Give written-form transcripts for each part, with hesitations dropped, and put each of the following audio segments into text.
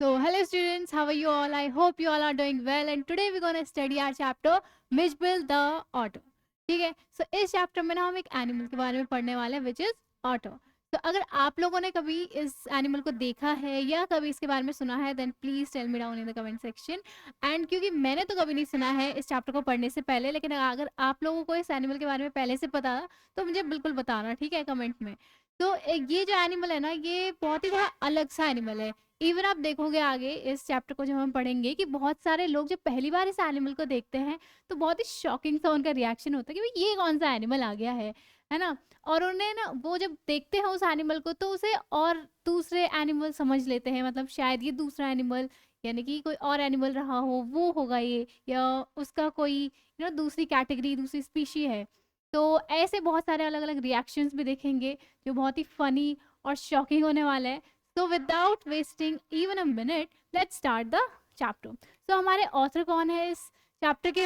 So, hello students, how are you all? I hope you all are doing well. And today we're going to study our chapter Mitchell the Otter. ठीक है, सो इस chapter में ना हम एक animal के बारे में पढ़ने वाले हैं विच इज ऑटर. तो अगर आप लोगों ने कभी इस एनिमल को देखा है या कभी इसके बारे में सुना है then please tell me down in the comment section. And क्योंकि मैंने तो कभी नहीं सुना है इस चैप्टर को पढ़ने से पहले, लेकिन अगर आप लोगों को इस एनिमल के बारे में पहले से पता तो मुझे बिल्कुल बताना, ठीक है, कमेंट में. तो ये जो एनिमल है ना, ये बहुत ही थोड़ा अलग सा एनिमल है. इवन आप देखोगे आगे इस चैप्टर को जब हम पढ़ेंगे कि बहुत सारे लोग जब पहली बार इस एनिमल को देखते हैं तो बहुत ही शॉकिंग सा उनका रिएक्शन होता है कि भाई ये कौन सा एनिमल आ गया है ना. और उन्हें ना वो जब देखते हैं उस एनिमल को तो उसे और दूसरे एनिमल समझ लेते हैं, मतलब शायद ये दूसरा एनिमल यानी कि कोई और एनिमल रहा हो वो होगा ये, या उसका कोई दूसरी कैटेगरी दूसरी स्पीशी है. तो ऐसे बहुत सारे अलग अलग रिएक्शंस भी देखेंगे जो बहुत ही फनी और शॉकिंग होने वाले हैं. So without wasting even a minute, let's start the chapter. So हमारे ऑथर कौन है इस चैप्टर के?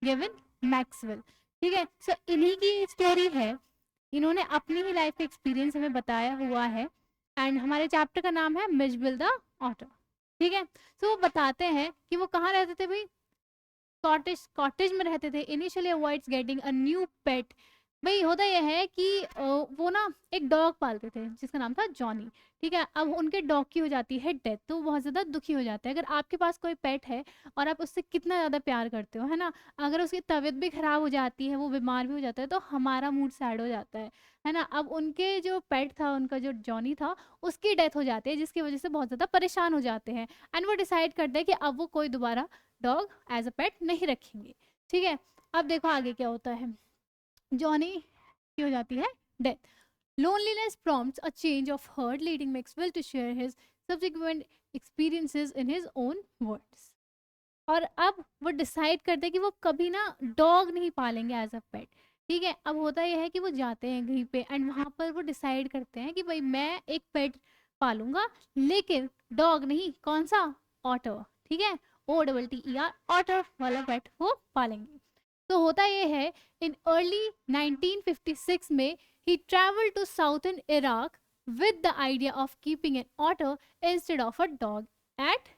Gavin Maxwell. ठीक है, सो इन्हीं की स्टोरी है. इन्होंने अपनी ही लाइफ एक्सपीरियंस हमें बताया हुआ है. एंड हमारे चैप्टर का नाम है मिचबिल द ऑटर. ठीक है, सो वो बताते हैं कि वो कहाँ रहते थे भाई. कॉटेज कॉटेज में रहते थे. Initially avoids getting a new pet. भाई होता यह है कि वो ना एक डॉग पालते थे जिसका नाम था जॉनी. ठीक है, अब उनके डॉग की हो जाती है डेथ तो वो बहुत ज़्यादा दुखी हो जाते हैं. अगर आपके पास कोई पेट है और आप उससे कितना ज़्यादा प्यार करते हो, है ना, अगर उसकी तबीयत भी ख़राब हो जाती है, वो बीमार भी हो जाता है तो हमारा मूड सैड हो जाता है ना. अब उनके जो पेट था, उनका जो जॉनी था, उसकी डेथ हो जाती है जिसकी वजह से बहुत ज़्यादा परेशान हो जाते हैं. एंड वो डिसाइड करते हैं कि अब वो कोई दोबारा डॉग एज अ पेट नहीं रखेंगे. ठीक है, अब देखो आगे क्या होता है. जॉनी की हो जाती है death. Loneliness prompts a change of heart, leading Maxwell to share his subsequent experiences in his own words. और अब वो डिसाइड करते हैं कि वो कभी ना डॉग नहीं पालेंगे एज अ पेट. ठीक है, अब होता यह है कि वो जाते हैं कहीं पे एंड वहां पर वो डिसाइड करते हैं कि भाई मैं एक पेट पालूंगा, लेकिन डॉग नहीं, कौन सा, ऑटर. ठीक है, OTTER, ऑटर वाला पेट वो पालेंगे. तो होता ये है, इन अर्ली 1956 में ही travel to southern Iraq with the idea of keeping an otter instead of a dog at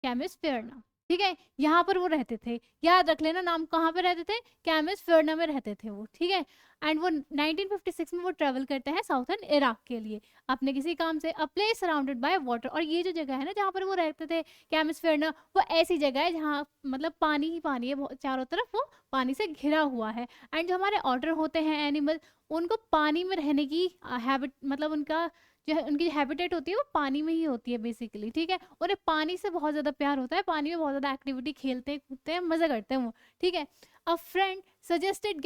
Camusfearna. ठीक है, यहाँ पर वो रहते थे, याद रख लेना नाम, कहाँ पे रहते थे, कैमिस फेरना में रहते थे वो. ठीक है, एंड वो 1956 में वो ट्रेवल करते हैं साउथर्न इराक के लिए अपने किसी काम से. A place surrounded by water. और ये जो जगह है ना जहाँ पर वो रहते थे कैमिस फेरना, वो ऐसी जगह है जहाँ मतलब पानी ही पानी है, चारों तरफ वो पानी से घिरा हुआ है. एंड जो हमारे ऑटर होते हैं एनिमल, उनको पानी में रहने की हैबिट, मतलब उनका जो है उनकी हैबिटेट होती है वो पानी में ही होती है बेसिकली. ठीक है, उन्हें पानी से बहुत ज़्यादा प्यार होता है, पानी में बहुत ज़्यादा एक्टिविटी खेलते हैं कूदते हैं मज़ा करते हैं वो. ठीक है, अ friend suggested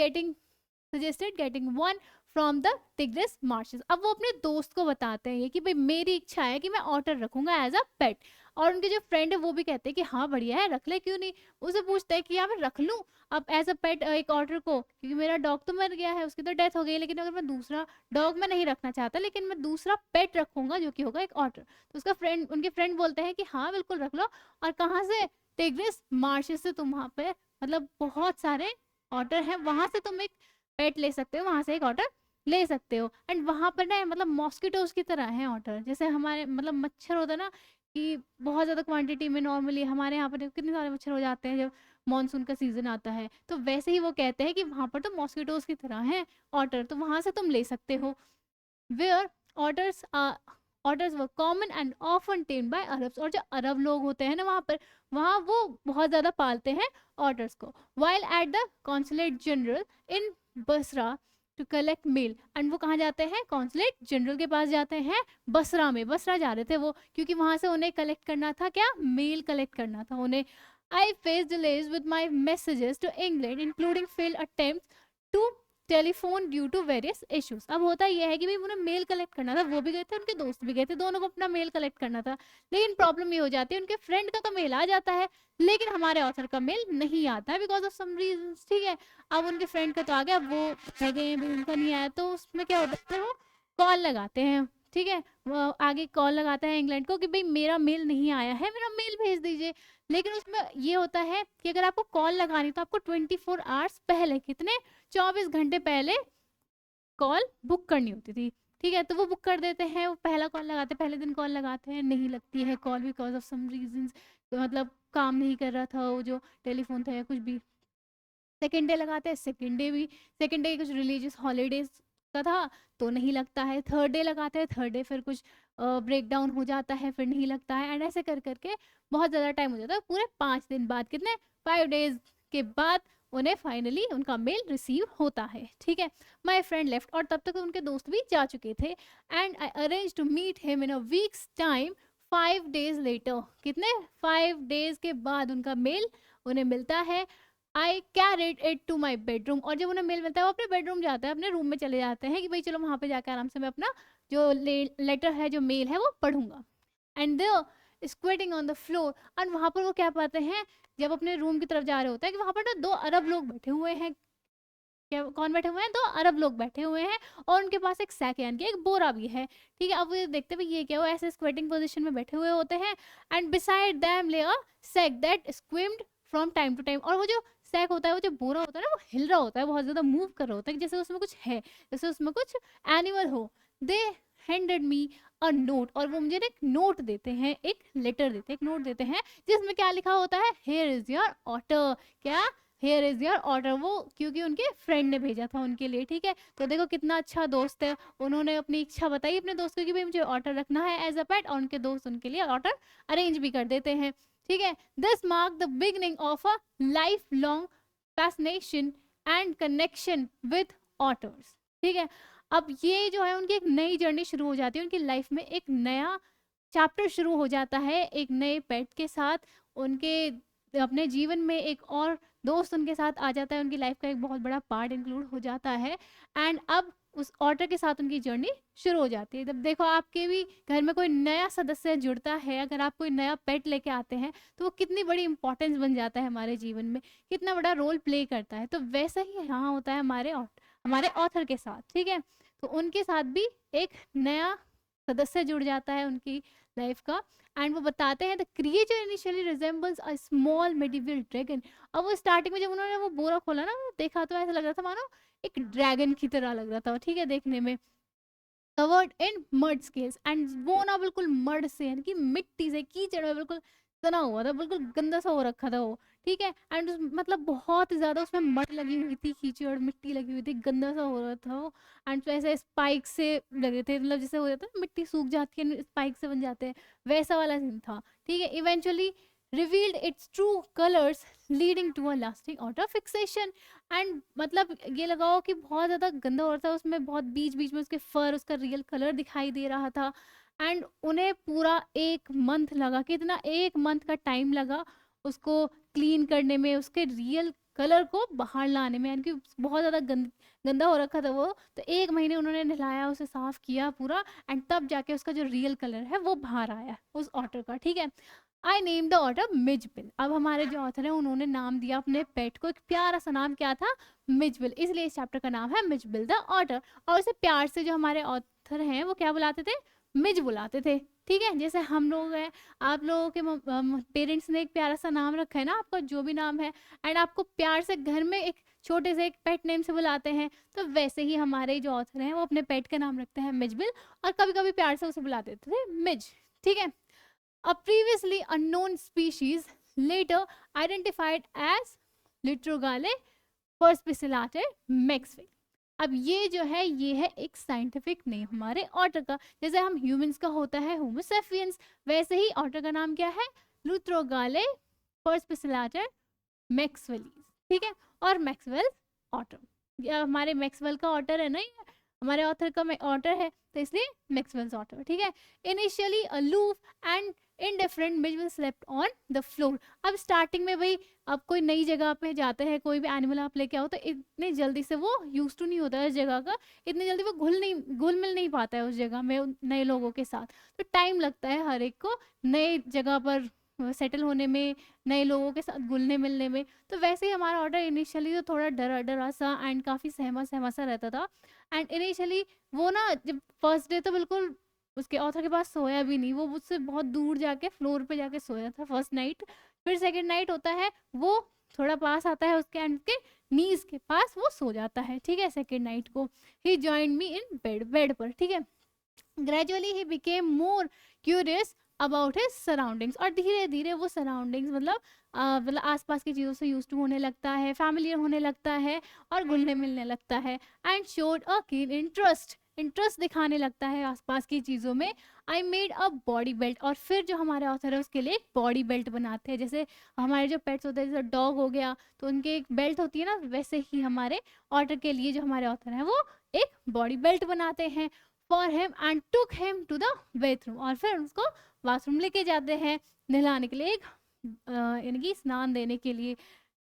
getting one from the tigris marches. अब वो अपने दोस्त को बताते हैं कि भाई मेरी इच्छा है कि मैं ऑटर रखूंगा एज अ पेट. और उनके जो फ्रेंड है वो भी कहते हैं कि हाँ बढ़िया है, रख ले, क्यों नहीं. उसे पूछते हैं कि यार मैं रख लूँ अब एज अ पेट एक ऑटर को, क्योंकि मेरा डॉग तो मर गया है, उसकी तो डेथ हो गई, लेकिन अगर मैं दूसरा डॉग मैं नहीं रखना चाहता, लेकिन मैं दूसरा पेट रखूंगा जो कि होगा एक ऑटर. तो उसका फ्रेंड, उनके फ्रेंड बोलते हैं कि हाँ बिल्कुल रख लो. और कहाँ से, टिग्रिस मार्शेस से. तुम वहाँ पे मतलब बहुत सारे ऑटर हैं, वहां से तुम एक पेट ले सकते हो, वहां से एक ऑटर ले सकते हो. एंड वहां पर ना मतलब मॉस्किटोज की तरह है ऑटर, जैसे हमारे मतलब मच्छर होता है ना कि बहुत ज़्यादा क्वांटिटी में नॉर्मली हमारे यहाँ पर कितने सारे मच्छर हो जाते हैं जब मानसून का सीजन आता है, तो वैसे ही वो कहते हैं कि वहां पर तो मॉस्किटोज की तरह है ऑटर, तो वहां से तुम ले सकते हो. Where otters otters were common and often tamed by Arabs. और जो अरब लोग होते हैं ना वहाँ पर, वहाँ वो बहुत ज़्यादा पालते हैं ऑटर्स को. While at the consulate general in Basra to collect mail. And वो कहाँ जाते हैं, कॉन्सुलेट जनरल के पास जाते हैं बसरा में. बसरा जा रहे थे वो क्योंकि वहाँ से उन्हें कलेक्ट करना था, क्या, मेल कलेक्ट करना था उन्हें. I face delays with my messages to England including fail attempt to telephone due to various issues. अब होता यह है कि भाई उन्हें मेल कलेक्ट करना था, वो भी गए थे, उनके दोस्त भी गए थे, दोनों को अपना मेल कलेक्ट करना था. लेकिन प्रॉब्लम ये हो जाती है उनके फ्रेंड का तो मेल आ जाता है, लेकिन हमारे ऑथर का मेल नहीं आता है बिकॉज ऑफ सम रीजन. ठीक है, अब उनके फ्रेंड का तो आ गया, वो रह गए हैं, उनका नहीं आया, तो उसमें क्या होता है, वो कॉल लगाते हैं. ठीक है, वो आगे कॉल लगाता है इंग्लैंड को कि भाई मेरा मेल नहीं आया है, मेरा मेल भेज दीजिए. लेकिन उसमें ये होता है कि अगर आपको कॉल लगानी तो आपको 24 आवर्स पहले, कितने, 24 घंटे पहले कॉल बुक करनी होती थी. ठीक है, तो वो बुक कर देते हैं, वो पहला कॉल लगाते हैं, पहले दिन कॉल लगाते हैं, नहीं लगती है call because of some reasons, तो मतलब काम नहीं कर रहा था वो जो टेलीफोन था या कुछ भी। सेकेंड डे लगाते हैं, सेकेंड डे कुछ रिलीजियस हॉलीडेज का था तो नहीं लगता है। थर्ड डे लगाते हैं, थर्ड डे फिर कुछ ब्रेक डाउन हो जाता है, फिर नहीं लगता है, एंड ऐसे कर करके बहुत ज़्यादा टाइम हो जाता है। पूरे 5 दिन बाद, कितने 5 डेज के बाद उन्हें फाइनली उनका मेल रिसीव होता है। ठीक है, माई फ्रेंड लेफ्ट, और तब तक उनके दोस्त भी जा चुके थे, and I arrange to meet him in a weeks time 5 days later. कितने 5 डेज के बाद उनका मेल उन्हें मिलता है। I carried it to my bedroom, और जब उन्हें मेल मिलता है वो अपने बेडरूम जाते हैं, अपने रूम में चले जाते हैं कि भाई चलो वहाँ पे जाकर आराम से मैं अपना जो लेटर है, जो मेल है वो पढ़ूंगा। And they squatting on the floor, और वहाँ पर वो क्या पाते हैं, जब अपने रूम की तरफ जा रहे होते हैं, कि वहाँ पर ना 2 अरब लोग बैठे हुए हैं। क्या, कौन बैठे हुए हैं? 2 अरब लोग बैठे हुए हैं, और उनके पास एक सैक यानी कि एक बोरा भी है। ठीक है, अब वो देखते हुए ये क्या, वो ऐसे स्क्वेटिंग पोजीशन में बैठे हुए होते हैं, and beside them lay a sack that squirmed from time to time, और वो जो सैक होता है, वो जो बोरा होता है ना, वो हिल रहा होता है, बहुत ज्यादा मूव कर रहा होता है, जैसे उसमें कुछ है, जैसे उसमें कुछ एनिमल हो। दे हैंडेड मी अ नोट, और वो मुझे एक नोट देते हैं, एक लेटर देते हैं, एक नोट देते हैं, जिसमें क्या लिखा होता है, हियर इज योर ऑर्डर। क्या? हेयर इज योर ऑर्डर, वो क्योंकि उनके फ्रेंड ने भेजा था उनके लिए। ठीक है, तो देखो कितना अच्छा दोस्त है, उन्होंने अपनी इच्छा बताई अपने दोस्त को कि भाई मुझे ऑर्डर रखना है एज अ पेट, और उनके दोस्त उनके लिए ऑर्डर अरेंज भी कर देते हैं। ठीक है, this mark the beginning of a life long fascination and connection with otters. ठीक है, अब ये जो है उनकी एक नई जर्नी शुरू हो जाती है, उनकी लाइफ में एक नया चैप्टर शुरू हो जाता है, एक नए पेट के साथ, उनके अपने जीवन में एक और दोस्त उनके साथ आ जाता है, उनकी लाइफ का एक बहुत बड़ा पार्ट इंक्लूड हो जाता है, एंड अब उस ऑटर के साथ उनकी जर्नी शुरू हो जाती है। जब देखो आपके भी घर में कोई नया सदस्य जुड़ता है, अगर आप कोई नया पेट लेके आते हैं, तो वो कितनी बड़ी इंपॉर्टेंस बन जाता है हमारे जीवन में, कितना बड़ा रोल प्ले करता है। तो वैसा ही यहाँ होता है हमारे ऑथर के साथ। ठीक है, तो उनके साथ भी एक नया सदस्य जुड़ जाता है उनकी लाइफ का, एंड वो बताते हैं the creature initially resembles a small medieval dragon. अब वो स्टार्टिंग में जब उन्होंने वो बोरा खोला ना, देखा तो ऐसा लग रहा था मानो एक ड्रैगन की तरह लग रहा था। ठीक है, देखने में covered in mud scales, and वो ना बिल्कुल मड से यानी कि मिट्टी से, कीचड़ में बिल्कुल तना हुआ था, बिल्कुल गंदा सा हो रखा था वो। ठीक है, एंड मतलब बहुत ज्यादा उसमें मड लगी हुई थी, कीचड़ मिट्टी लगी हुई थी, गंदा सा हो रहा था वो, एंड ऐसे स्पाइक से लगे थे, मतलब जैसे हो जाता है मिट्टी सूख जाती है स्पाइक से बन जाते हैं, वैसा वाला सीन था। ठीक है, eventually revealed its true colors leading to a lasting outer fixation, and मतलब ये लगाओ कि बहुत ज़्यादा गंदा हो रहा था, उसमें बहुत बीच बीच में उसके फर, उसका रियल कलर दिखाई दे रहा था, एंड उन्हें पूरा 1 मंथ लगा, कितना 1 मंथ का टाइम लगा उसको क्लीन करने में, उसके रियल कलर को बाहर लाने में, यानी कि बहुत ज़्यादा गंदा हो रखा था वो, तो 1 महीने उन्होंने नहलाया, उसे साफ किया पूरा, एंड तब जाके उसका जो रियल कलर है वो बाहर आया उस ऑटर का। ठीक है, I name the otter Mijbil, अब हमारे जो ऑथर है उन्होंने नाम दिया अपने पेट को, एक प्यारा सा नाम, क्या था? मिजबिल, इसलिए इस चैप्टर का नाम है मिजबिल द ऑटर। और उसे प्यार से जो हमारे ऑथर हैं वो क्या बुलाते थे? मिज बुलाते थे। ठीक है, जैसे हम लोग हैं, आप लोगों के पेरेंट्स ने एक प्यारा सा नाम रखा है ना, आपका जो भी नाम है, एंड आपको प्यार से घर में एक छोटे से एक पेट नेम से बुलाते हैं, तो वैसे ही हमारे जो ऑथर हैं वो अपने पेट का नाम रखते हैं मिजबिल, और कभी कभी प्यार से उसे बुलाते थे मिज। ठीक है, a previously unknown species later identified as Litrogale perspicillata maxwell। अब ये जो है ये है एक साइंटिफिक नेम हमारे ऑटर का, जैसे हम ह्यूमंस का होता है होमो सेपियंस, वैसे ही ऑटर का नाम क्या है? लुट्रोगाले परस्पिसिलाटा मैक्सवेलीज। ठीक है, और मैक्सवेल ऑटर, हमारे मैक्सवेल का ऑटर है ना, ये हमारे ऑथर का ऑटर है, तो इसलिए मैक्सवेल्स ऑटर। ठीक है, initially aloof and indifferent Mijbil slept on the floor. अब स्टार्टिंग में भाई, अब कोई नई जगह पे जाते हैं, कोई भी एनिमल आप लेके आओ, तो इतने जल्दी से वो यूज टू नहीं होता है उस जगह का, इतनी जल्दी वो घुल मिल नहीं पाता है उस जगह में नए लोगों के साथ, तो टाइम लगता है हर एक को नए जगह पर सेटल होने में, नए लोगों के साथ घुलने मिलने में। तो वैसे ही हमारा ऑर्डर इनिशियली तो थोड़ा डरा डरा सा एंड काफ़ी सहमा सहमा सा रहता था, एंड इनिशियली वो ना जब फर्स्ट डे तो बिल्कुल उसके ऑथर के पास सोया भी नहीं, वो मुझसे बहुत दूर जाके फ्लोर पे जाके सोया था फर्स्ट नाइट। फिर सेकंड नाइट होता है वो थोड़ा पास आता है उसके एंड के नीज के पास वो सो जाता है, ठीक है, सेकेंड नाइट को। He joined me in bed, bed पर, ठीक है। Gradually he became more curious about his surroundings, और धीरे धीरे वो सराउंडिंग्स मतलब आसपास की चीज़ों से यूज टू होने लगता है, फैमिलियर होने लगता है और घुलने मिलने लगता है। And showed a keen interest दिखाने लगता है आसपास की चीज़ों में। I made a body belt, और फिर जो हमारे ऑथर है उसके लिए एक बॉडी बेल्ट बनाते हैं। जैसे हमारे जो पेट्स होते हैं, जैसे डॉग हो गया तो उनके एक बेल्ट होती है ना, वैसे ही हमारे ऑटर के लिए जो हमारे ऑथर है वो एक बॉडी बेल्ट बनाते हैं for him and took him to the bathroom, और फिर उसको बाथरूम लेके जाते हैं नहलाने के लिए, एक यानी कि स्नान देने के लिए,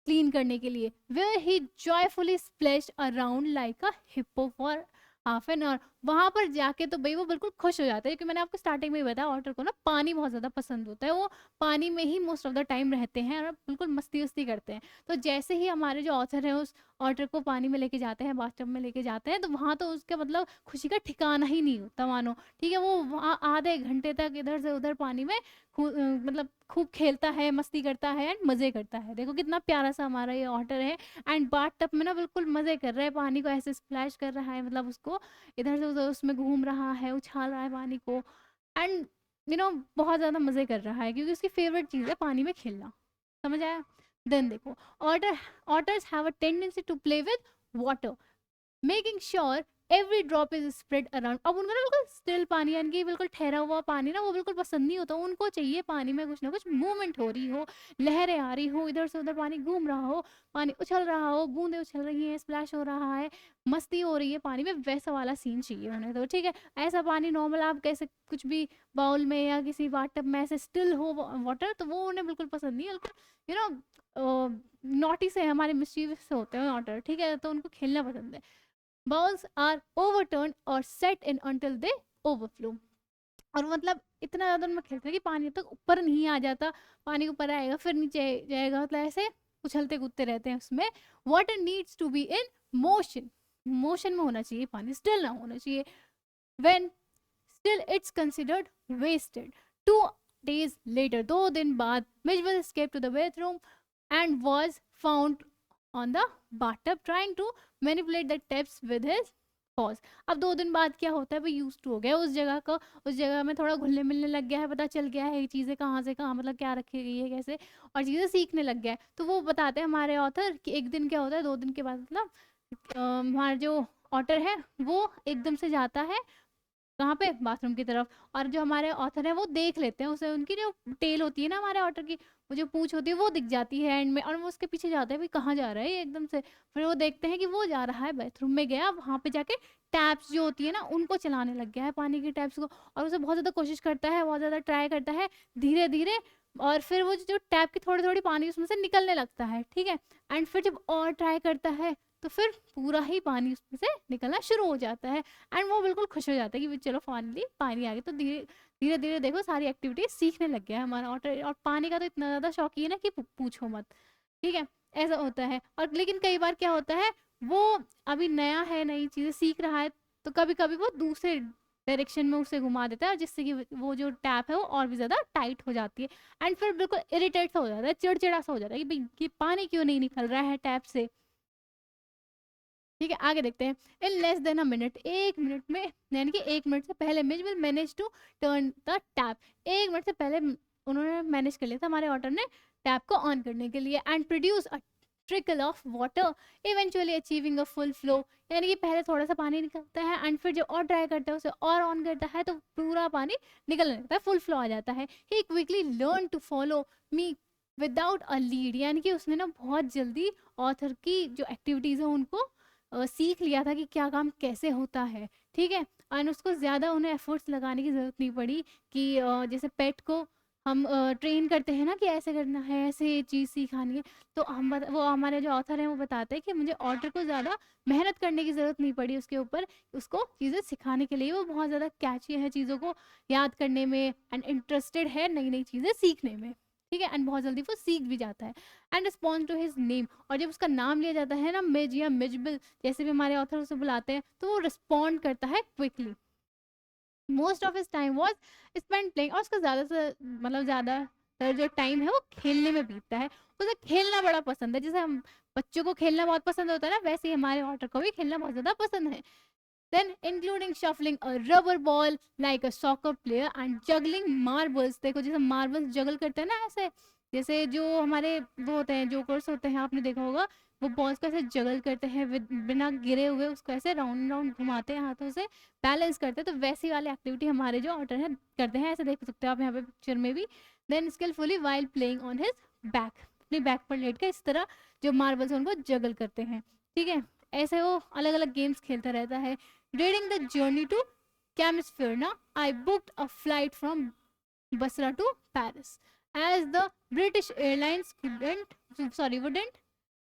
क्लीन करने के लिए। Where he joyfully splashed around like a hippo for half an hour. वहां पर जाके तो भाई वो बिल्कुल खुश हो जाता है, क्योंकि मैंने आपको स्टार्टिंग में ही बताया ऑटर को ना पानी बहुत ज्यादा पसंद होता है, वो पानी में ही मोस्ट ऑफ द टाइम रहते हैं और बिल्कुल मस्ती वस्ती करते हैं। तो जैसे ही हमारे जो ऑथर है उस ऑटर को पानी में लेके जाते हैं, बाथटब में लेके जाते हैं, तो वहां तो उसके मतलब खुशी का ठिकाना ही नहीं होता मानो, ठीक है। वो वहाँ आधे घंटे तक इधर से उधर पानी में मतलब खूब खेलता है, मस्ती करता है एंड मजे करता है। देखो कितना प्यारा सा हमारा ये ऑटर है, एंड बाथ टब में ना बिल्कुल मजे कर रहा है, पानी को ऐसे स्प्लैश कर रहा है, मतलब उसको इधर से उधर उसमें घूम रहा है, उछाल रहा है पानी को, एंड बहुत ज्यादा मजे कर रहा है, क्योंकि उसकी फेवरेट चीज है पानी में खेलना। समझ आया? देन देखो, otters have a tendency to play with water, making sure every drop is spread around. अब उनको ना बिल्कुल स्टिल पानी, यानी कि बिल्कुल ठहरा हुआ पानी ना वो बिल्कुल पसंद नहीं होता, उनको चाहिए पानी में कुछ ना कुछ मूवमेंट हो रही हो, लहरें आ रही हो, इधर से उधर पानी घूम रहा हो, पानी उछल रहा हो, बूंदे उछल रही हैं, स्प्लैश हो रहा है, मस्ती हो रही है पानी में, वैसा वाला सीन चाहिए उन्हें तो, ठीक है। ऐसा पानी नॉर्मल आप कैसे कुछ भी बाउल में या किसी बाथटब में ऐसे स्टिल हो वाटर, तो वो उन्हें बिल्कुल पसंद नहीं है, बिल्कुल नॉटी से, हमारे मिस्चीवियस से होते हैं वाटर, ठीक है, तो उनको खेलना पसंद है। Bowls are overturned or set in until they overflow, और मतलब इतना ज्यादा उनमें खेलते हैं कि पानी तक ऊपर नहीं आ जाता, पानी ऊपर आएगा फिर नीचे जाएगा, मतलब ऐसे उछलते कूदते रहते हैं उसमें। Water needs to be in motion, motion में होना चाहिए पानी, स्टिल ना होना चाहिए। When still it's considered wasted. 2 days later, 2 दिन बाद, मिजबल escaped to the bathroom and was found on the bathtub trying to manipulate the taps with his paws। अब 2 दिन बाद क्या होता है, भाई यूज टू हो गया उस जगह का, उस जगह में थोड़ा घुलने मिलने लग गया है, पता चल गया है चीज़ें कहाँ से कहाँ, मतलब क्या रखी गई है कैसे, और चीज़ें सीखने लग गया है। तो वो बताते हैं हमारे ऑथर कि एक दिन क्या होता है, 2 दिन के बाद मतलब हमारा जो ऑटर है वो एकदम से जाता है कहाँ पे, बाथरूम की तरफ, और जो हमारे ऑथर है वो देख लेते हैं उसे, उनकी जो टेल होती है ना हमारे ऑटर की, वो जो पूंछ होती है वो दिख जाती है एंड में, और वो उसके पीछे जाते हैं, भाई कहाँ जा रहा है ये एकदम से। फिर वो देखते हैं कि वो जा रहा है बाथरूम में गया, वहां पे जाके टैप्स जो होती है ना उनको चलाने लग गया है, पानी की टैप्स को, और उसे बहुत ज्यादा कोशिश करता है, बहुत ज्यादा ट्राई करता है धीरे धीरे, और फिर वो जो टैप की थोड़ी थोड़ी पानी उसमें से निकलने लगता है, ठीक है। एंड फिर जब और ट्राई करता है तो फिर पूरा ही पानी उसमें से निकलना शुरू हो जाता है, एंड वो बिल्कुल खुश हो जाता है कि चलो फाइनली पानी आ गया। तो धीरे धीरे धीरे देखो सारी एक्टिविटीज सीखने लग गया है हमारा ऑटर, और पानी का तो इतना ज्यादा शौकीन है ना कि पूछो मत, ठीक है। ऐसा होता है, और लेकिन कई बार क्या होता है, वो अभी नया है, नई चीजें सीख रहा है, तो कभी कभी वो दूसरे डायरेक्शन में उसे घुमा देता है, जिससे कि वो जो टैप है वो और भी ज्यादा टाइट हो जाती है, एंड फिर बिल्कुल इरिटेट सा हो जाता है, चिड़चिड़ा सा हो जाता है कि भाई ये पानी क्यों नहीं निकल रहा है टैप से, ठीक है। आगे देखते हैं। In less than a minute, 1 minute में, यानी कि 1 मिनट से पहले Mij will manage to turn the tap, 1 minute से पहले उन्होंने मैनेज कर लिया था हमारे ऑटर ने टैप को ऑन करने के लिए, and produce a trickle of water eventually achieving a full flow, यानी कि पहले थोड़ा सा पानी निकलता है एंड फिर जो और ट्राई करता है उसे और ऑन करता है तो पूरा पानी निकलने लगता है, फुल फ्लो आ जाता है। He quickly learn to follow me without a lead, यानी कि उसने ना बहुत जल्दी ऑथर की जो एक्टिविटीज है उनको सीख लिया था कि क्या काम कैसे होता है, ठीक है। और उसको ज़्यादा उन्हें एफर्ट्स लगाने की ज़रूरत नहीं पड़ी कि जैसे पेट को हम ट्रेन करते हैं ना कि ऐसे करना है, ऐसे चीज़ सिखानी है, तो वो हमारे जो ऑथर हैं वो बताते हैं कि मुझे ऑर्डर को ज़्यादा मेहनत करने की ज़रूरत नहीं पड़ी उसके ऊपर, उसको चीज़ें सिखाने के लिए। वो बहुत ज़्यादा कैची है चीज़ों को याद करने में एंड इंटरेस्टेड है नई नई चीज़ें सीखने में, ठीक है, एंड बहुत जल्दी वो सीख भी जाता है। And respond to his name, और जब उसका नाम लिया जाता है ना, मिज या मिजबिल, जैसे भी हमारे ऑथर उसे बुलाते हैं, तो वो रिस्पॉन्ड करता है quickly. Most of his time was spend playing, और उसका ज़्यादा से मतलब ज़्यादा जो टाइम है वो खेलने में बीतता है, उसे खेलना बड़ा पसंद है। जैसे हम बच्चों को खेलना बहुत पसंद होता है ना, वैसे ही हमारे ऑटर को भी खेलना बहुत ज्यादा पसंद है। Then including shuffling a rubber ball like a soccer player and juggling marbles। देखो जैसे मार्बल्स जगल करते हैं ना ऐसे, जैसे जो हमारे वो होते हैं जोकर्स होते हैं, आपने देखा होगा, वो बॉल्स को ऐसे जगल करते हैं बिना गिरे हुए, उसको ऐसे राउंड राउंड घुमाते हैं हाथों से, बैलेंस करते हैं। तो वैसी वाली एक्टिविटी हमारे जो ऑटर है करते हैं, ऐसे देख सकते हो आप यहाँ पे पिक्चर में भी। Then skilfully while playing on his back, अपने बैक पर लेट कर इस तरह जो मार्बल्स उनको जगल करते हैं। ठीक है, ऐसे वो अलग अलग गेम्स खेलता रहता है। During the journey to Camisfirna, I booked a flight from Basra to Paris, as the British Airlines wouldn't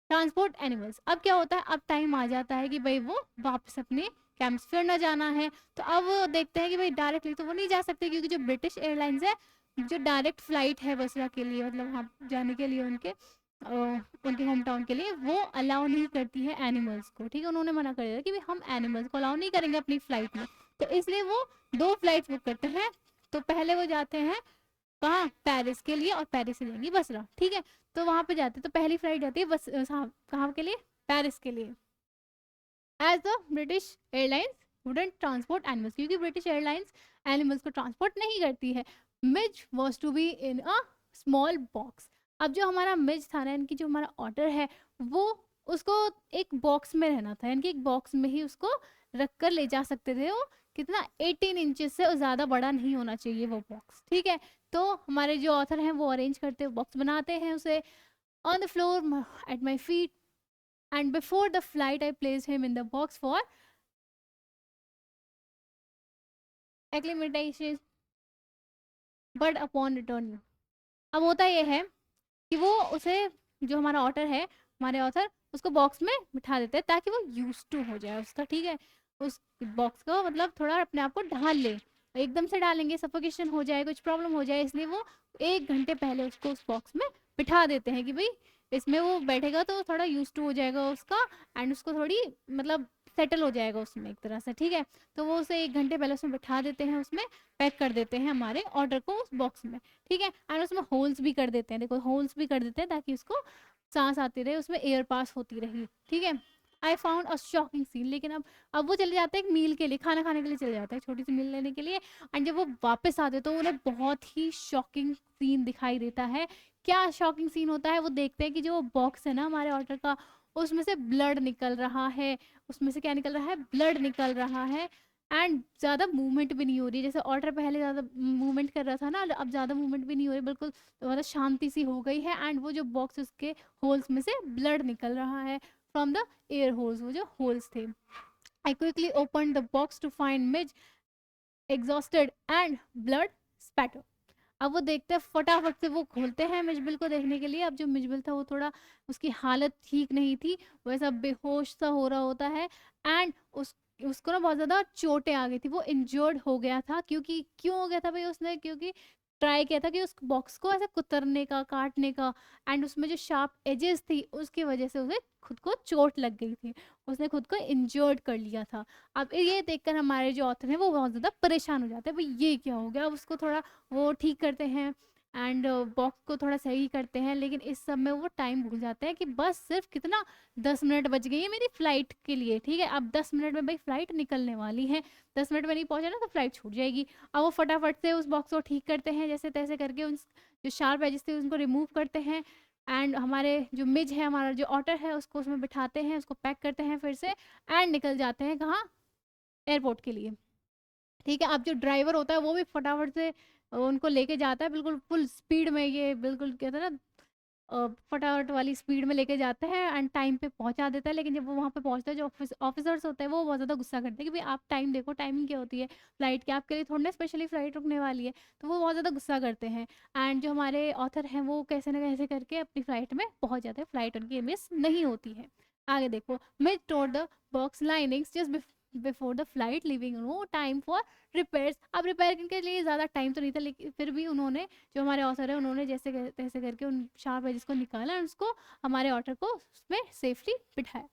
transport animals। अब क्या होता है, अब टाइम आ जाता है कि भाई वो वापस अपने कैम्सफियरना जाना है। तो अब वो देखते हैं कि भाई डायरेक्टली तो वो नहीं जा सकते, क्योंकि जो ब्रिटिश एयरलाइंस है, जो डायरेक्ट फ्लाइट है बसरा के लिए, मतलब वहाँ जाने के लिए उनके होम टाउन के लिए, वो अलाउ नहीं करती है एनिमल्स को। ठीक है, उन्होंने मना कर दिया कि हम एनिमल्स को अलाउ नहीं करेंगे अपनी फ्लाइट में। तो इसलिए वो 2 फ्लाइट्स बुक करते हैं। तो पहले वो जाते हैं कहाँ, पेरिस के लिए, और पेरिस से जाएंगी बसरा। ठीक है, तो वहां पे जाते हैं, तो पहली फ्लाइट जाती है बस कहाँ के लिए, पेरिस के लिए। As the British Airlines wouldn't transport animals, क्योंकि ब्रिटिश एयरलाइंस एनिमल्स को ट्रांसपोर्ट नहीं करती है। Mij was to be in a small box. अब जो हमारा मिज था ना, इनकी जो हमारा ऑर्डर है, वो उसको एक बॉक्स में रहना था, इनके एक बॉक्स में ही उसको रख कर ले जा सकते थे। वो कितना 18 इंचेस से ज़्यादा बड़ा नहीं होना चाहिए वो बॉक्स। ठीक है, तो हमारे जो ऑथर हैं वो अरेंज करते हैं, बॉक्स बनाते हैं उसे on the floor at my feet, and before the flight I place him in the box for acclimatisation but upon return. अब होता यह है कि वो उसे, जो हमारा ऑटर है, हमारे ऑथर उसको बॉक्स में बिठा देते हैं ताकि वो यूज टू हो जाए उसका। ठीक है, उस बॉक्स को मतलब थोड़ा अपने आप को ढाल ले, एकदम से डालेंगे सफोकेशन हो जाए, कुछ प्रॉब्लम हो जाए, इसलिए वो 1 घंटे पहले उसको उस बॉक्स में बिठा देते हैं कि भाई इसमें वो बैठेगा तो थोड़ा यूज टू हो जाएगा उसका, एंड उसको थोड़ी मतलब सेटल हो जाएगा उसमें एक तरह से। ठीक है, तो वो उसे 1 घंटे पहले उसमें बिठा देते हैं, उसमें पैक कर देते हैं हमारे ऑर्डर को उस बॉक्स में। ठीक है, एंड उसमें होल्स भी कर देते हैं, देखो होल्स भी कर देते हैं ताकि उसको सांस आती रहे, उसमें एयर पास होती रही। ठीक है, I found a shocking scene. लेकिन अब वो चले जाते हैं एक मील के लिए, खाना खाने के लिए चले जाते हैं, छोटी सी मील लेने के लिए। एंड जब वो वापस आते तो उन्हें बहुत ही शॉकिंग सीन दिखाई देता है। क्या शॉकिंग सीन होता है, वो देखते हैं कि जो बॉक्स है ना हमारे ऑर्डर का, उसमें से ब्लड निकल रहा है। उसमें से क्या निकल रहा है, ब्लड निकल रहा है। एंड ज़्यादा मूवमेंट भी नहीं हो रही, जैसे ऑर्डर पहले ज़्यादा मूवमेंट कर रहा था ना, अब ज़्यादा मूवमेंट भी नहीं हो रही, बिल्कुल मतलब शांति सी हो गई है। एंड वो जो बॉक्स, उसके होल्स में से ब्लड निकल रहा है फ्रॉम द एयर होल्स, वो जो होल्स थे। I quickly open the box to find Mij exhausted and blood spatter. अब वो देखते हैं, फटाफट से वो खोलते हैं मिजबिल को देखने के लिए। अब जो मिजबिल था वो थोड़ा, उसकी हालत ठीक नहीं थी, वैसा बेहोश सा हो रहा होता है। एंड उसको ना बहुत ज़्यादा चोटें आ गई थी, वो इंजर्ड हो गया था। क्यों हो गया था भाई, उसने क्योंकि ट्राई किया था कि उस बॉक्स को ऐसे कुतरने का, काटने का, एंड उसमें जो शार्प एजेस थी उसकी वजह से उसे खुद को चोट लग गई थी, उसने खुद को इंजर्ड कर लिया था। अब ये देखकर हमारे जो ऑथर हैं वो बहुत ज़्यादा परेशान हो जाते हैं, भाई ये क्या हो गया। अब उसको थोड़ा वो ठीक करते हैं, एंड बॉक्स को थोड़ा सही करते हैं, लेकिन इस सब में वो टाइम भूल जाते हैं कि बस सिर्फ कितना 10 मिनट बच गई है मेरी फ्लाइट के लिए। ठीक है, अब 10 मिनट में भाई फ्लाइट निकलने वाली है, 10 मिनट में नहीं पहुंचा ना तो फ्लाइट छूट जाएगी। अब वो फटाफट से उस बॉक्स को ठीक करते हैं, जैसे तैसे करके उन जो शार्प एजेस थे उनको रिमूव करते हैं। एंड हमारे जो मिज है, हमारा जो ऑटर है, उसको उसमें बिठाते हैं, उसको पैक करते हैं फिर से, एंड निकल जाते हैं कहाँ, एयरपोर्ट के लिए। ठीक है, अब जो ड्राइवर होता है वो भी फटाफट से उनको लेके जाता है, बिल्कुल फुल स्पीड में, ये बिल्कुल कहते हैं ना फटाफट वाली स्पीड में लेके जाते हैं, एंड टाइम पे पहुंचा देता है। लेकिन जब वो वहाँ पे पहुंचता है, जो ऑफिसर्स होते हैं वो बहुत ज़्यादा गुस्सा करते हैं कि भाई आप टाइम देखो, टाइमिंग क्या होती है फ्लाइट की, आपके लिए थोड़ी ना स्पेशली फ्लाइट रुकने वाली है। तो वो बहुत ज़्यादा गुस्सा करते हैं, एंड जो हमारे ऑथर हैं वो कैसे ना कैसे करके अपनी फ्लाइट में पहुँच जाते हैं, फ्लाइट उनकी मिस नहीं होती है। आगे देखो, mid tore the box linings just before the flight, leaving no time for repairs. अब रिपेयर के लिए ज़्यादा टाइम तो नहीं था, लेकिन फिर भी उन्होंने, जो हमारे ऑथर है, उन्होंने जैसे तैसे करके उन शार्प एजेस को निकाला और उसको हमारे ऑथर को उसमें सेफली बिठाया।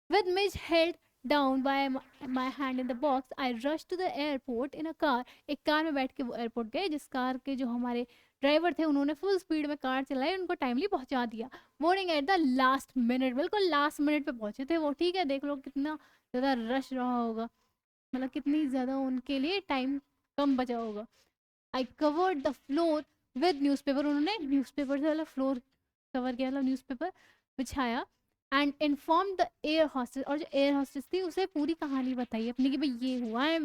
With Mij held down by my hand in the box. I rushed to the airport in a car. एक कार में बैठ के वो एयरपोर्ट गए, जिस कार के जो हमारे ड्राइवर थे उन्होंने फुल स्पीड में कार चलाई, उनको टाइमली पहुंचा दिया. Boarding at the last minute, बिल्कुल लास्ट मिनट पे पहुंचे थे वो. ठीक है, देख लो कितना ज़्यादा रश रहा होगा, मतलब कितनी ज़्यादा उनके लिए टाइम कम बचा होगा. I covered the floor with newspaper, उन्होंने न्यूज़पेपर से वाला फ्लोर कवर किया, मतलब न्यूज़पेपर बिछाया. And inform the air hostess, और जो एयर हॉस्टेस थी उसे पूरी कहानी बताई अपनी कि भाई ये हुआ है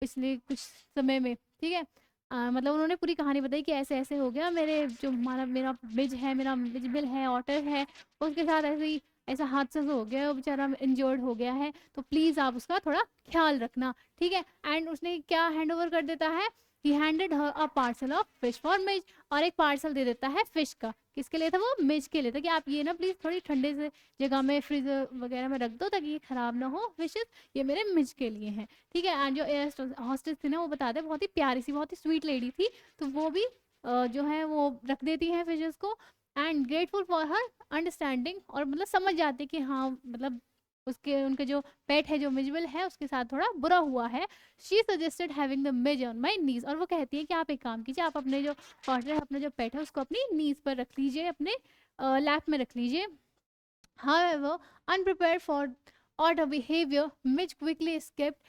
पिछले कुछ समय में. ठीक है, मतलब उन्होंने पूरी कहानी बताई कि ऐसे ऐसे हो गया, मेरे जो मेरा मिज है, मेरा मिजबिल है, ऑटर है, उसके साथ ऐसे ही ऐसा हादसा हो गया, वो बेचारा इंजर्ड हो गया है, तो प्लीज़ आप उसका थोड़ा ख्याल रखना. ठीक है, एंड उसने क्या हैंड ओवर कर देता है, he handed her a parcel of fish for Mij, और एक पार्सल दे देता है फिश का. किसके लिए था वो, मिज के लिए था, कि आप ये ना प्लीज़ थोड़ी ठंडे से जगह में फ्रीजर वगैरह में रख दो ताकि ये ख़राब ना हो फिशेस, ये मेरे मिज के लिए हैं. ठीक है, एंड जो एयर हॉस्टेस थी ना वो बताते हैं, बहुत ही प्यारी सी, बहुत ही स्वीट लेडी थी, तो वो भी जो है वो रख देती हैं फिशेस को. And grateful for her understanding, और मतलब समझ जाते कि हाँ मतलब उसके उनके जो पेट है, जो मिजबिल है, उसके साथ थोड़ा बुरा हुआ है. She suggested having the Mij on my knees, और वो कहती है कि आप एक काम कीजिए, आप अपने जो ऑर्डर है, अपना जो पेट है, उसको अपनी नीज पर रख लीजिए, अपने लैप में रख लीजिए. However, unprepared for otter behavior, Mitch quickly escaped,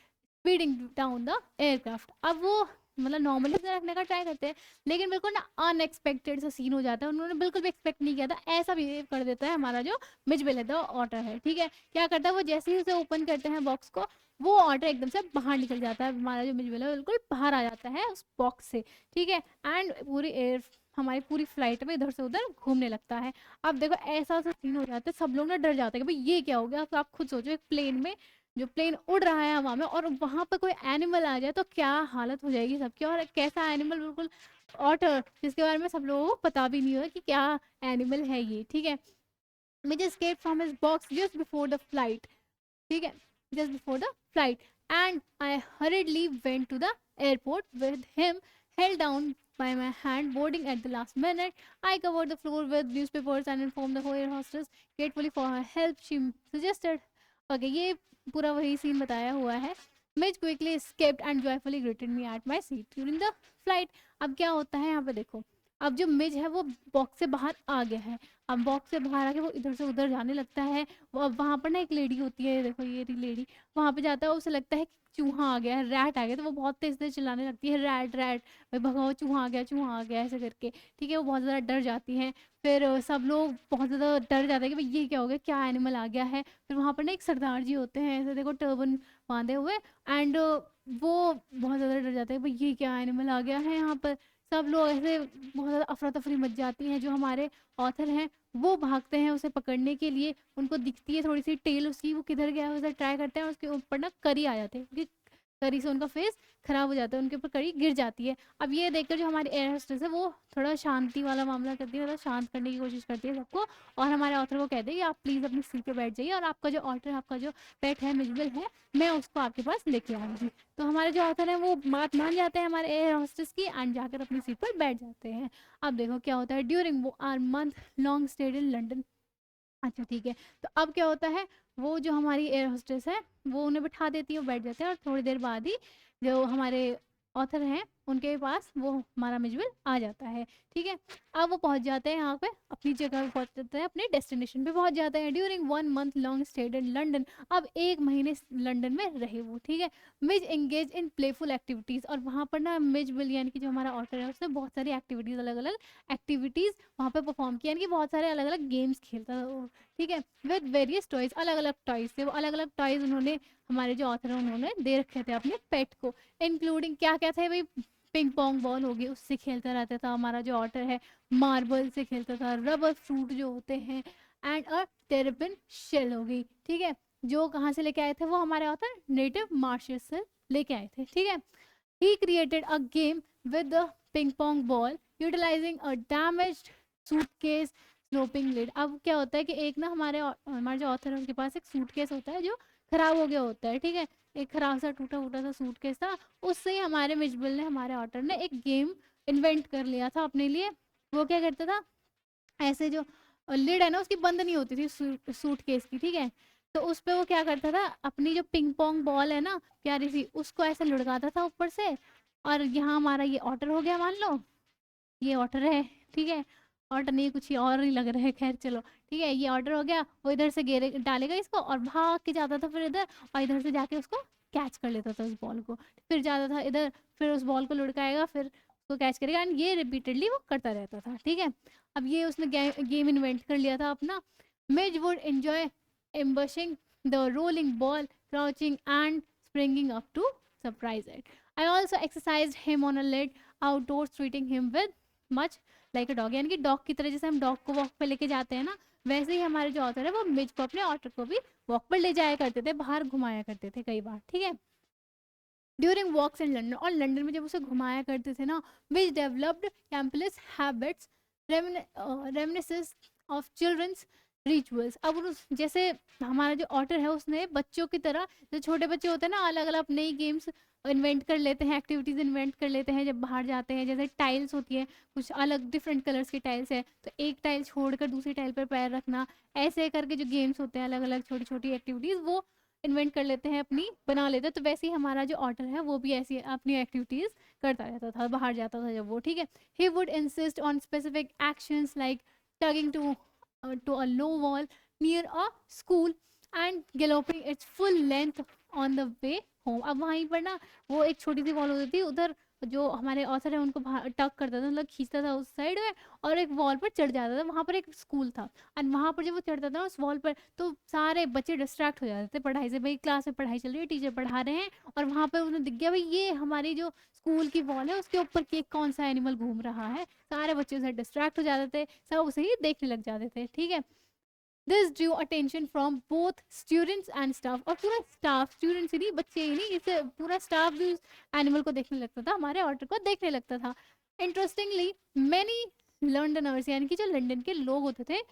speeding down the aircraft. अब वो मतलब नॉर्मली से रखने का ट्राई करते हैं, लेकिन बिल्कुल ना अनएक्सपेक्टेड सा सीन हो जाता है, उन्होंने बिल्कुल भी एक्सपेक्ट नहीं किया था, ऐसा बिहेव कर देता है हमारा जो मिजबिल है, द ऑटर है. ठीक है, क्या करता है वो, जैसे ही उसे ओपन करते हैं बॉक्स को, वो ऑर्डर एकदम से बाहर निकल जाता है, हमारा जो मिजबिल है बिल्कुल बाहर आ जाता है उस बॉक्स से. ठीक है, एंड पूरी एयर हमारी पूरी फ्लाइट में इधर से उधर घूमने लगता है. अब देखो ऐसा सा सीन हो जाता है, सब लोग ना डर जाते हैं कि भाई ये क्या हो गया. तो आप खुद सोचो, एक प्लेन में जो प्लेन उड़ रहा है हवा में, और वहां पर कोई एनिमल आ जाए तो क्या हालत हो जाएगी सबकी. और कैसा एनिमल, बिल्कुल ऑटर, जिसके बारे में सब लोगों को पता भी नहीं होगा कि क्या एनिमल है ये. ठीक है, Mitch escaped from his box just before the flight. ठीक है, just before the flight, and I hurriedly went to the airport with him held down by my hand. Boarding at the last minute, I covered the floor with newspapers and informed the air hostess gratefully for her help. She suggested, okay, ये पूरा वही scene बताया हुआ है. Mitch quickly escaped and joyfully greeted me at my seat during the flight. अब क्या होता है यहाँ पे देखो, अब जो मिज है वो बॉक्स से बाहर आ गया है. अब बॉक्स से बाहर आके वो इधर से उधर जाने लगता है. वो अब वहाँ पर ना एक लेडी होती है, देखो ये रही लेडी, वहाँ पे जाता है, उसे लगता है कि चूहा आ गया है, रैट आ गया, तो वो बहुत तेज तेज चिल्लाने लगती है, रैट रैट, भाई भगाओ, चूहा आ गया, चूहा आ गया, ऐसे करके. ठीक है, वो बहुत ज़्यादा डर जाती हैं. फिर सब लोग बहुत ज़्यादा डर जाते हैं कि भाई ये क्या हो गया, क्या एनिमल आ गया है. फिर वहाँ पर ना एक सरदार जी होते हैं, ऐसे देखो टर्बन बांधे हुए, एंड वो बहुत ज़्यादा डर जाते हैं, भाई ये क्या एनिमल आ गया है यहाँ पर. सब लोग ऐसे बहुत ज़्यादा अफरा तफरी मच जाती हैं. जो हमारे ऑथर हैं वो भागते हैं उसे पकड़ने के लिए, उनको दिखती है थोड़ी सी टेल उसकी, वो किधर गया है उसे ट्राई करते हैं, और उसके ऊपर ना करी आ जाते हैं, क्योंकि करी से उनका फेस खराब हो जाता है, उनके ऊपर करी गिर जाती है. अब ये देखकर जो हमारी एयर होस्टेस है वो थोड़ा शांति वाला मामला करती है, मतलब शांत करने की कोशिश करती है सबको, और हमारे ऑथर को कहते हैं कि आप प्लीज़ अपनी सीट पे बैठ जाइए, और आपका जो ऑथर, आपका जो पेट है, मिजबल है, मैं उसको आपके पास लेके आऊँगी. तो हमारे जो ऑथर हैं वो बात मान जाते हैं हमारे एयर होस्टेस की, एंड जाकर अपनी सीट पर बैठ जाते हैं. अब देखो क्या होता है, during their month long stay in London. अच्छा ठीक है, तो अब क्या होता है, वो जो हमारी एयर होस्टेस है वो उन्हें बिठा देती है, वो बैठ जाते हैं, और थोड़ी देर बाद ही जो हमारे ऑथर हैं उनके पास वो हमारा मिजबिल आ जाता है. ठीक है, अब वो पहुंच जाते हैं यहाँ पे, अपनी जगह पे पहुंच जाते हैं, अपने डेस्टिनेशन पे पहुंच जाते हैं. During 1 month long stay in London, अब 1 महीने लंदन में रहे वो. ठीक है, मिज एंगेज इन प्लेफुल एक्टिविटीज़, और वहाँ पर ना मिजबिल यानी कि जो हमारा ऑथर है उसने बहुत सारी एक्टिविटीज़, अलग अलग एक्टिविटीज़ वहाँ पे परफॉर्म किया, यानी कि बहुत सारे अलग अलग गेम्स खेलता था वो. ठीक है, विद वेरियस टॉयज, अलग अलग टॉयज थे वो, अलग अलग टॉयज उन्होंने, हमारे जो ऑथर है उन्होंने दे रखे थे अपने पेट को. इंक्लूडिंग क्या क्या थे भाई, पिंग पोंग बॉल होगी उससे खेलता रहता था हमारा जो ऑटर है, मार्बल से खेलता था, रबर फ्रूट जो होते हैं, एंड अ टेरेपिन शेल होगी. ठीक है, जो कहाँ से लेके आए थे वो हमारे ऑथर, नेटिव मार्शल से लेके आए थे. ठीक है, he created a game with the ping pong ball utilising a damaged suitcase sloping lid. अब क्या होता है कि एक ना हमारे जो ऑथर है उनके पास एक सूटकेस होता है जो खराब हो गया होता है. ठीक है, एक खराब सा टूटा फूटा सा सूटकेस था, उससे ही हमारे मिजबिल ने, हमारे ऑटर ने एक गेम इन्वेंट कर लिया था अपने लिए. वो क्या करता था, ऐसे जो लिड है ना उसकी बंद नहीं होती थी सूटकेस की. ठीक है, तो उस पे वो क्या करता था, अपनी जो पिंग पोंग बॉल है ना प्यारी सी, उसको ऐसे लुढ़काता था ऊपर से। और यहाँ हमारा ये ऑटर हो गया, मान लो ये ऑर्डर है, ठीक है। ऑर्डर नहीं, कुछ ही और ही लग रहा है, खैर चलो ठीक है, ये ऑर्डर हो गया। वो इधर से घेरे डालेगा इसको और भाग के जाता था फिर इधर, और इधर से जाके उसको कैच कर लेता था उस बॉल को। फिर जाता था इधर, फिर उस बॉल को लुढ़काएगा, फिर उसको कैच करेगा, एंड ये रिपीटेडली वो करता रहता था, ठीक है। अब ये उसने गेम इन्वेंट कर लिया था अपना। Mij would enjoy ambushing the rolling ball, crouching and springing up to surprise it. I also exercise him on a lead outdoors, treating him with much like a dog, यानी कि dog की तरह, जैसे हम डॉग को walk पे लेके जाते हैं ना, वैसे ही हमारे जो ऑथर है वो मिज को, अपने ऑटर को भी वॉक पर ले जाया करते थे, बाहर घुमाया करते थे कई बार, ठीक है। ड्यूरिंग वॉक्स इन लंडन, और लंदन में जब उसे घुमाया करते थे ना, which developed compulsive habits reminiscence of children's rituals. अब जैसे हमारा जो ऑटर है उसने बच्चों की तरह, जो छोटे बच्चे होते हैं ना, अलग अलग नई गेम्स इन्वेंट कर लेते हैं, एक्टिविटीज इन्वेंट कर लेते हैं जब बाहर जाते हैं। जैसे टाइल्स होती है, कुछ अलग डिफरेंट कलर्स की टाइल्स है, तो एक टाइल छोड़कर दूसरी टाइल पर पैर रखना, ऐसे करके जो गेम्स होते हैं अलग अलग छोटी छोटी एक्टिविटीज, वो इन्वेंट कर लेते हैं, अपनी बना लेते हैं। तो वैसे ही हमारा जो ऑटर है वो भी ऐसी अपनी एक्टिविटीज करता रहता था, बाहर जाता था जब वो, ठीक है। He would insist on specific actions like tugging to a low wall near a school and galloping its full length on the way home। अब वहीं पर ना वो एक छोटी सी वॉल होती थी उधर, जो हमारे ऑथर है उनको टक करता था, मतलब खींचता था उस साइड में, और एक वॉल पर चढ़ जाता था। वहां पर एक स्कूल था, और वहां पर जब वो चढ़ता था उस वॉल पर, तो सारे बच्चे डिस्ट्रैक्ट हो जाते थे पढ़ाई से, भाई क्लास में पढ़ाई चल रही है, टीचर पढ़ा रहे हैं, और वहां पर उन्हें दिख गया भाई ये हमारी जो स्कूल की वॉल है उसके ऊपर के कौन सा एनिमल घूम रहा है। सारे बच्चे उसे डिस्ट्रैक्ट हो जाते थे, सब उसे ही देखने लग जाते थे, ठीक है। This Drew attention from both students and staff, और पूरा स्टाफ, स्टूडेंट्स ही नहीं, बच्चे ही नहीं, इससे पूरा स्टाफ भी उस एनिमल को देखने लगता था, हमारे ऑर्डर को देखने लगता था। इंटरेस्टिंगली मैनी लंडनर्स, यानी कि जो लंदन के लोग होते थे,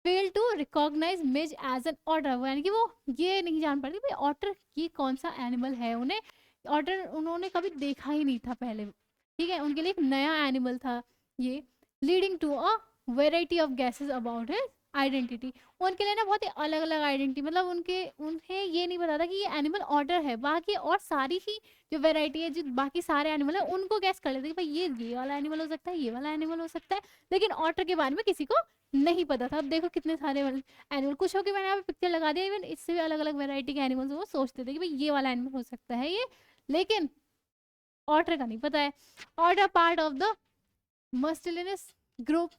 fail to recognise Mij as an otter, यानी कि वो ये नहीं जान पाते भाई ऑर्डर ये कौन सा एनिमल है। उन्हें ऑर्डर उन्होंने कभी देखा ही नहीं था पहले, ठीक है, उनके लिए एक नया एनिमल था ये। Leading to a variety of guesses about his identity, उनके लिए ना बहुत ही अलग अलग आइडेंटिटी, मतलब उनके उन्हें ये नहीं पता था कि ये एनिमल ऑर्डर है, बाकी और सारी ही जो वेराइटी है, जो बाकी सारे एनिमल है उनको गैस कर लेते कि भाई ये वाला एनिमल हो सकता है, ये वाला एनिमल हो सकता है, लेकिन ऑर्डर के बारे में किसी को नहीं पता था। अब देखो कितने सारे एनिमल, कुछ हो के मैंने यहाँ पे पिक्चर लगा दिया, इवन इससे भी अलग अलग वेराइटी के एनिमल्स वो सोचते थे कि भाई ये वाला एनिमल हो सकता है ये, लेकिन ऑर्डर का नहीं पता है। Otter part of the mustelines group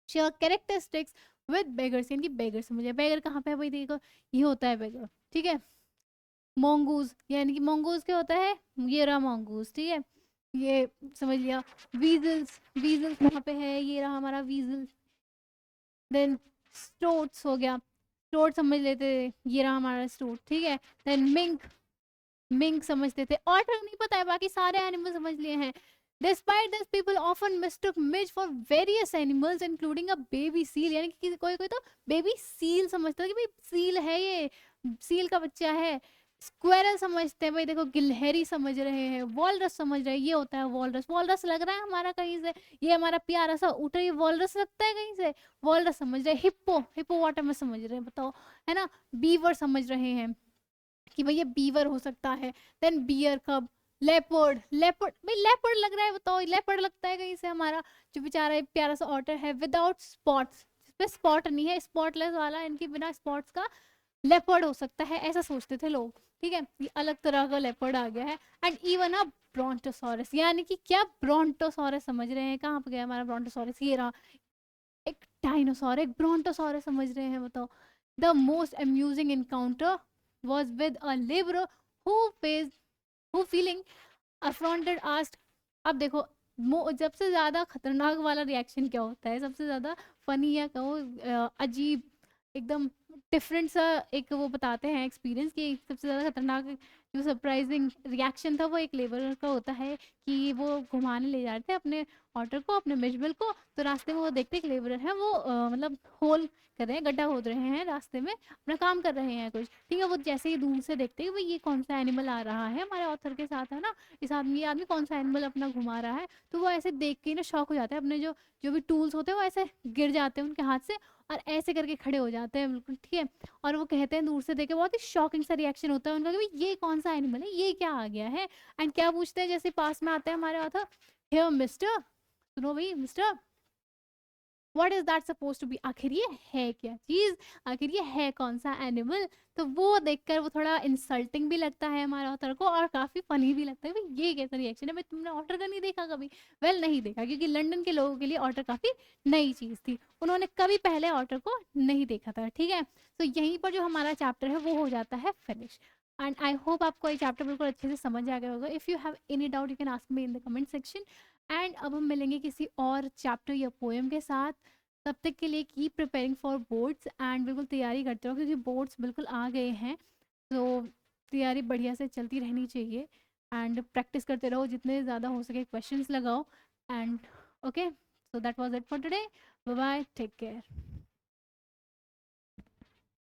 share characteristics with badgers, यानी कि बेगर समझिए, बेगर कहाँ पे है भाई, देखो ये होता है बेगर, ठीक है। मोंगूज, यानी कि मोंगूज क्या होता है, ये रहा मोंगूज, ठीक है, ये समझ लिया। वीजल्स, वीजल्स कहाँ पे है, ये रहा हमारा वीजल। देन स्टोट्स हो गया, स्टोट समझ लेते थे, ये रहा हमारा स्टोट, ठीक है। देन मिंक, मिंक समझते थे, ऑर्डर नहीं पता है, बाकी सारे एनिमल समझ लिए हैं। Despite this, people often mistook Midge for various animals, including a baby seal, यानी कि कोई कोई तो बेबी सील समझता है कि भाई सील है ये, सील का बच्चा है। स्क्वेरल समझते हैं, भाई देखो गिलहरी समझ रहे हैं, वॉलरस समझ रहे हैं, ये होता है वॉलरस, वॉलरस लग रहा है हमारा कहीं से, ये हमारा प्यारा सा ऊँट, ये वॉलरस लगता है कहीं से, वॉलरस समझ रहे हैं। हिप्पो, हिप्पो वाटर में समझ रहे हैं, बताओ, है ना। बीवर समझ रहे हैं कि भाई ये बीवर हो सकता है। देन बियर कब, लेपर्ड, लेपर्ड भाई लेपर्ड लग रहा है, बताओ लेपर्ड लगता है कहीं से हमारा जो बेचारा प्यारा सा ऑटर है, विदाउट स्पॉट्स, जिसपे स्पॉट नहीं है, स्पॉटलेस वाला, इनके बिना स्पॉट्स का लेपर्ड हो सकता है, ऐसा सोचते थे लोग, ठीक है। ये अलग तरह का लेपर्ड आ गया है। एंड इवन अ ब्रोंटोसॉरस, यानी कि क्या ब्रोंटोसॉरस समझ रहे हैं, कहाँ पे गया हमारा ब्रोंटोसॉरस, ये रहा एक डायनासोर, एक ब्रोंटोसॉरस समझ रहे हैं, बताओ। The most amusing encounter was with a liberal who faced who feeling affronted asked। अब देखो सबसे ज्यादा खतरनाक वाला रिएक्शन क्या होता है, सबसे ज्यादा फनी या कहो अजीब, एकदम डिफरेंट सा एक वो बताते हैं एक्सपीरियंस कि सबसे ज्यादा खतरनाक जो सरप्राइजिंग रिएक्शन था वो एक लेबरर का होता है कि वो घुमाने ले जा रहे थे अपने ऑटर को, अपने मिशबल को। तो रास्ते में वो देखते कि लेबरर है वो मतलब होल कर रहे हैं, गड्ढा खोद रहे हैं रास्ते में, अपना काम कर रहे हैं कुछ, ठीक है। वो जैसे ही दूर से देखते हैं भाई ये कौन सा एनिमल आ रहा है हमारे ऑथर के साथ, है ना, ये आदमी कौन सा एनिमल अपना घुमा रहा है। तो वो ऐसे देख के ना शॉक हो जाते हैं, अपने जो जो भी टूल्स होते हैं वो ऐसे गिर जाते हैं उनके हाथ से, और ऐसे करके खड़े हो जाते हैं बिल्कुल, ठीक है। और वो कहते हैं दूर से देखे, बहुत ही शॉकिंग सा रिएक्शन होता है उनका कि भाई ये कौन सा एनिमल है, ये क्या आ गया है। एंड क्या पूछते हैं जैसे पास में आते हैं हमारे ऑथर, हियर मिस्टर, सुनो भाई mister, what is that suppose to be, आखिर ये है क्या चीज, आखिर ये है कौन सा एनिमल। तो वो देखकर वो थोड़ा इंसल्टिंग भी लगता है हमारे ऑथर को, और काफी फनी भी लगता है, भाई ये कैसा रिएक्शन है, भाई तुमने ऑटर का नहीं देखा कभी। वेल नहीं देखा, क्योंकि लंदन के लोगों के लिए ऑटर काफी नई चीज थी, उन्होंने कभी पहले ऑटर को नहीं देखा था, ठीक है। तो यहीं पर जो हमारा चैप्टर है वो हो जाता है फिनिश। एंड आई होप आपको ये चैप्टर बिल्कुल अच्छे से समझ आ गया होगा। If you have any doubt you can ask me in the comment section. And अब हम मिलेंगे किसी और चैप्टर या पोएम के साथ। तब तक के लिए keep preparing for boards, and बिल्कुल तैयारी करते रहो, क्योंकि बोर्ड्स बिल्कुल आ गए हैं। तो तैयारी बढ़िया से चलती रहनी चाहिए, एंड प्रैक्टिस करते रहो, जितने ज़्यादा हो सके क्वेश्चंस लगाओ। And okay, so that was it for today. Bye bye, take care.